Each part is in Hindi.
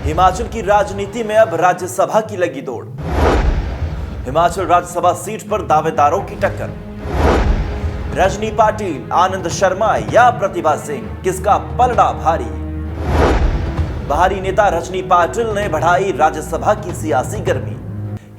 हिमाचल की राजनीति में अब राज्यसभा की लगी दौड़। हिमाचल राज्यसभा सीट पर दावेदारों की टक्कर। रजनी पाटिल, आनंद शर्मा या प्रतिभा सिंह, किसका पलड़ा भारी? बाहरी नेता रजनी पाटिल ने बढ़ाई राज्यसभा की सियासी गर्मी।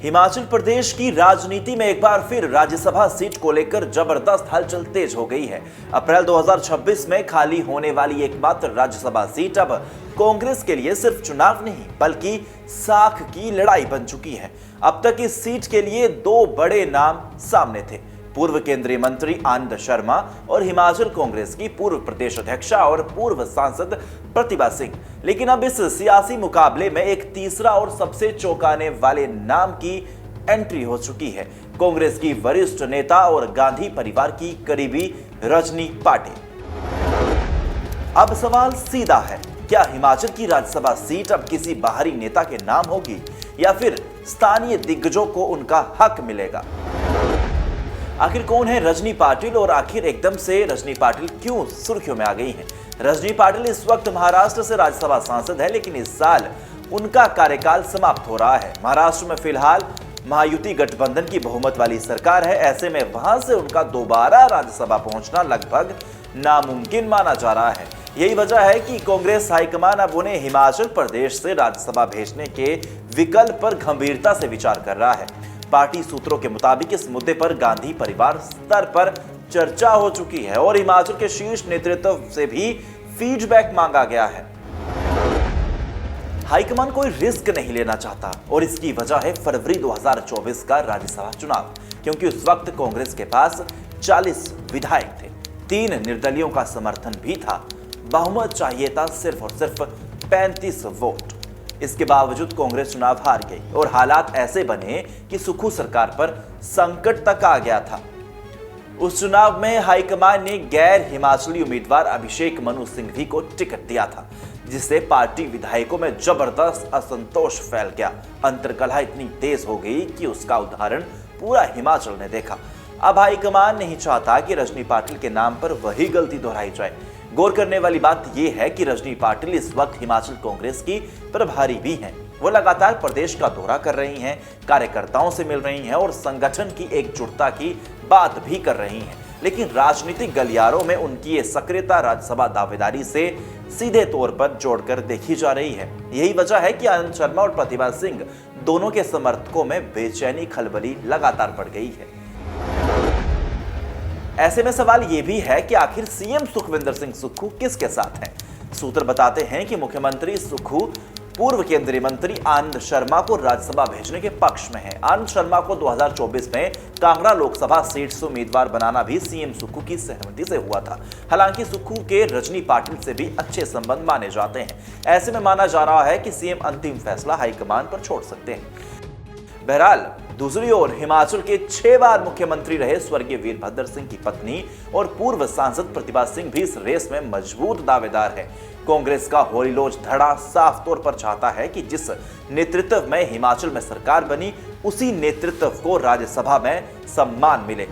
हिमाचल प्रदेश की राजनीति में एक बार फिर राज्यसभा सीट को लेकर जबरदस्त हलचल तेज हो गई है। अप्रैल 2026 में खाली होने वाली एकमात्र राज्यसभा सीट अब कांग्रेस के लिए सिर्फ चुनाव नहीं बल्कि साख की लड़ाई बन चुकी है। अब तक इस सीट के लिए दो बड़े नाम सामने थे, पूर्व केंद्रीय मंत्री आनंद शर्मा और हिमाचल कांग्रेस की पूर्व प्रदेश अध्यक्षा और पूर्व सांसद प्रतिभा सिंह। लेकिन अब इस सियासी मुकाबले में एक तीसरा और सबसे चौंकाने वाले नाम की एंट्री हो चुकी है, कांग्रेस की वरिष्ठ नेता और गांधी परिवार की करीबी रजनी पाटिल। अब सवाल सीधा है, क्या हिमाचल की राज्यसभा सीट अब किसी बाहरी नेता के नाम होगी या फिर स्थानीय दिग्गजों को उनका हक मिलेगा? आखिर कौन है रजनी पाटिल और आखिर एकदम से रजनी पाटिल क्यों सुर्खियों में आ गई हैं? रजनी पाटिल इस वक्त महाराष्ट्र से राज्यसभा सांसद है, लेकिन इस साल उनका कार्यकाल समाप्त हो रहा है। महाराष्ट्र में फिलहाल महायुति गठबंधन की बहुमत वाली सरकार है। ऐसे में वहां से उनका दोबारा राज्यसभा पहुंचना लगभग नामुमकिन माना जा रहा है। यही वजह है कि कांग्रेस हाईकमान अब उन्हें हिमाचल प्रदेश से राज्यसभा भेजने के विकल्प पर गंभीरता से विचार कर रहा है। पार्टी सूत्रों के मुताबिक इस मुद्दे पर गांधी परिवार स्तर पर चर्चा हो चुकी है और हिमाचल के शीर्ष नेतृत्व से भी फीडबैक मांगा गया है। हाईकमान कोई रिस्क नहीं लेना चाहता और इसकी वजह है फरवरी 2024 का राज्यसभा चुनाव, क्योंकि उस वक्त कांग्रेस के पास 40 विधायक थे, 3 निर्दलियों का समर्थन भी था, बहुमत चाहिए था सिर्फ और सिर्फ 35 वोट। इसके बावजूद कांग्रेस चुनाव हार गई और हालात ऐसे बने कि सुक्खू सरकार पर संकट तक आ गया था। उस चुनाव में हाईकमान ने गैर हिमाचली उम्मीदवार अभिषेक मनु सिंघवी को टिकट दिया था, जिससे पार्टी विधायकों में जबरदस्त असंतोष फैल गया। अंतर्कलह इतनी तेज हो गई कि उसका उदाहरण पूरा हिमाचल ने देखा। अब हाईकमान नहीं चाहता कि रजनी पाटिल के नाम पर वही गलती दोहराई जाए। गौर करने वाली बात यह है कि रजनी पाटिल इस वक्त हिमाचल कांग्रेस की प्रभारी भी हैं। वो लगातार प्रदेश का दौरा कर रही हैं, कार्यकर्ताओं से मिल रही हैं और संगठन की एकजुटता की बात भी कर रही हैं। लेकिन राजनीतिक गलियारों में उनकी ये सक्रियता राज्यसभा दावेदारी से सीधे तौर पर जोड़कर देखी जा रही है। यही वजह है कि आनंद शर्मा और प्रतिभा सिंह दोनों के समर्थकों में बेचैनी खलबली लगातार बढ़ गई है। ऐसे में सवाल यह भी है कि आखिर सीएम सुखविंदर सिंह सुक्खू किसके साथ हैं? सूत्र बताते हैं कि मुख्यमंत्री सुक्खू पूर्व केंद्रीय मंत्री आनंद शर्मा को राज्यसभा भेजने के पक्ष में है। आनंद शर्मा को 2024 में कांगड़ा लोकसभा सीट से उम्मीदवार बनाना भी सीएम सुक्खू की सहमति से हुआ था। हालांकि सुक्खू के रजनी पाटिल से भी अच्छे संबंध माने जाते हैं। ऐसे में माना जा रहा है कि सीएम अंतिम फैसला हाईकमान पर छोड़ सकते हैं। बहरहाल दूसरी ओर हिमाचल के 6 बार मुख्यमंत्री रहे स्वर्गीय वीरभद्र सिंह की पत्नी और पूर्व सांसद प्रतिभा सिंह भी इस रेस में मजबूत दावेदार है। कांग्रेस का होलीलोज धड़ा साफ तौर पर चाहता है कि जिस नेतृत्व में हिमाचल में सरकार बनी, उसी नेतृत्व को राज्यसभा में सम्मान मिले।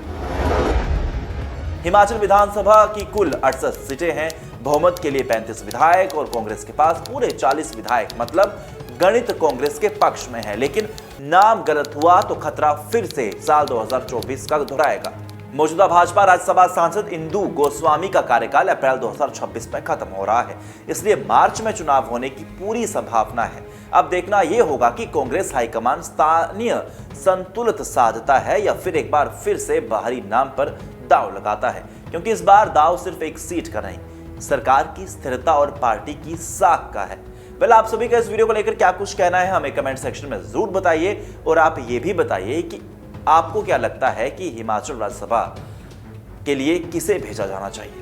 हिमाचल विधानसभा की कुल 68 सीटें हैं, बहुमत के लिए 35 विधायक और कांग्रेस के पास पूरे 40 विधायक, मतलब गणित कांग्रेस के पक्ष में है। लेकिन नाम गलत हुआ तो खतरा फिर से साल 2024 का दोहराएगा। मौजूदा भाजपा राज्यसभा सांसद इंदु गोस्वामी का कार्यकाल अप्रैल 2026 में खत्म हो रहा है, इसलिए मार्च में चुनाव होने की पूरी संभावना है। अब देखना यह होगा कि कांग्रेस हाईकमान स्थानीय संतुलित साधता है या फिर एक बार फिर से बाहरी नाम पर दांव लगाता है, क्योंकि इस बार दांव सिर्फ एक सीट का नहीं, सरकार की स्थिरता और पार्टी की साख का है। आप सभी का इस वीडियो को लेकर क्या कुछ कहना है हमें कमेंट सेक्शन में जरूर बताइए और आप ये भी बताइए कि आपको क्या लगता है कि हिमाचल राज्यसभा के लिए किसे भेजा जाना चाहिए।